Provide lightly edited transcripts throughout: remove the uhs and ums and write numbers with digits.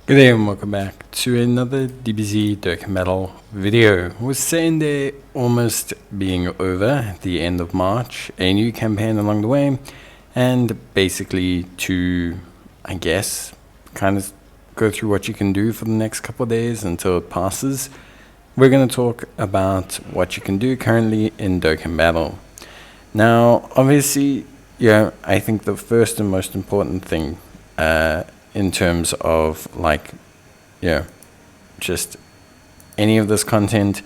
Good day and welcome back to another DBZ Dokkan Battle video. With Saiyan Day almost being over at the end of March, a new campaign along the way, and basically to, I guess, kind of go through what you can do for the next couple of days until it passes, we're going to talk about what you can do currently in Dokkan Battle. Now, obviously, I think the first and most important thing in terms of just any of this content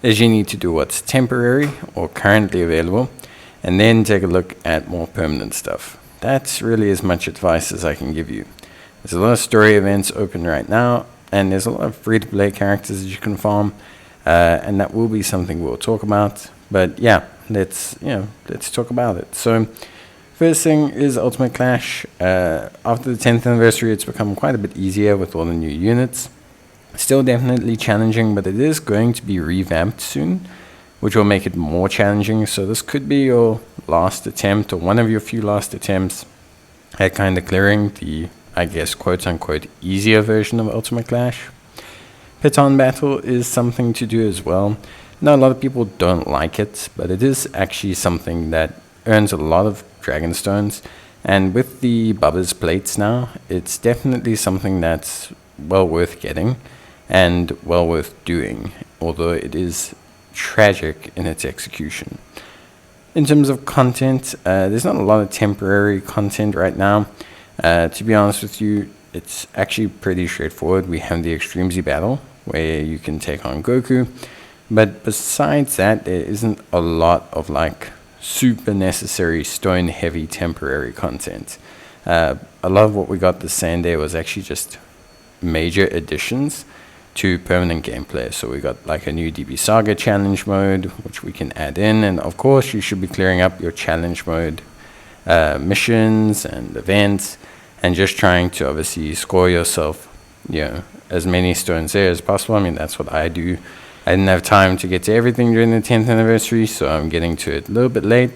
is you need to do what's temporary or currently available and then take a look at more permanent stuff. That's really as much advice as I can give you. There's a lot of story events open right now, and there's a lot of free-to-play characters that you can farm, and that will be something we'll talk about. But yeah, let's talk about it. So first thing is Ultimate Clash. After the 10th anniversary, it's become quite a bit easier with all the new units. Still definitely challenging, but it is going to be revamped soon, which will make it more challenging. So this could be your last attempt, or one of your few last attempts at kind of clearing the, I guess, quote-unquote easier version of Ultimate Clash. Pettan Battle is something to do as well. Now, a lot of people don't like it, but it is actually something that earns a lot of Dragon Stones, and with the Bubba's plates now, it's definitely something that's well worth getting and well worth doing, although it is tragic in its execution. In terms of content, there's not a lot of temporary content right now. To be honest with you, it's actually pretty straightforward. We have the Extreme Z battle where you can take on Goku, but besides that, there isn't a lot of super necessary stone heavy temporary content. A lot of what we got this Saiyan Day was actually just major additions to permanent gameplay. So we got a new DB Saga challenge mode, which we can add in, and of course you should be clearing up your challenge mode missions and events, and just trying to obviously score yourself as many stones there as possible. I mean, that's what I do. I didn't have time to get to everything during the 10th anniversary, so I'm getting to it a little bit late.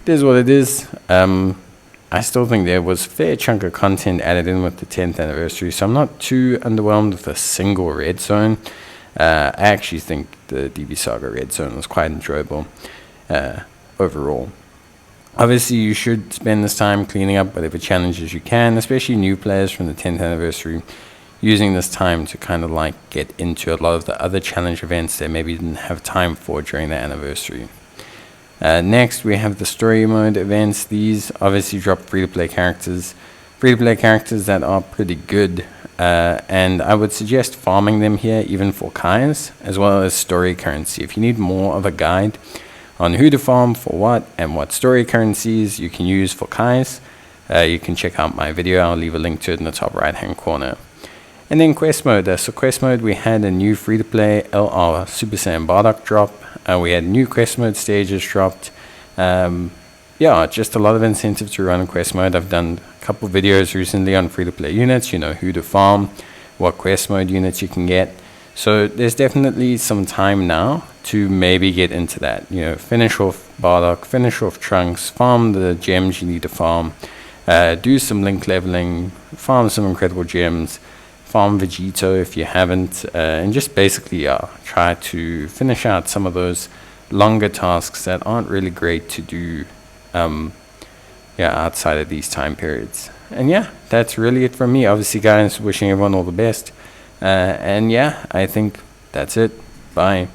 It is what it is. I still think there was a fair chunk of content added in with the 10th anniversary, so I'm not too underwhelmed with a single red zone. I actually think the DB Saga red zone was quite enjoyable overall. Obviously, you should spend this time cleaning up whatever challenges you can, especially new players from the 10th anniversary, using this time to kind of get into a lot of the other challenge events that maybe didn't have time for during the anniversary. Next, we have the story mode events. These obviously drop free-to-play characters that are pretty good, and I would suggest farming them here even for Kais, as well as story currency. If you need more of a guide on who to farm for what and what story currencies you can use for Kais, you can check out my video. I'll leave a link to it in the top right hand corner. And then quest mode. So quest mode, we had a new free-to-play LR Super Saiyan Bardock drop. We had new quest mode stages dropped. Just a lot of incentive to run quest mode. I've done a couple videos recently on free-to-play units, who to farm, what quest mode units you can get. So there's definitely some time now to maybe get into that. Finish off Bardock, finish off Trunks, farm the gems you need to farm, do some link leveling, farm some incredible gems, farm Vegito if you haven't, and just basically try to finish out some of those longer tasks that aren't really great to do outside of these time periods. And that's really it from me. Obviously, guys, wishing everyone all the best. I think that's it. Bye.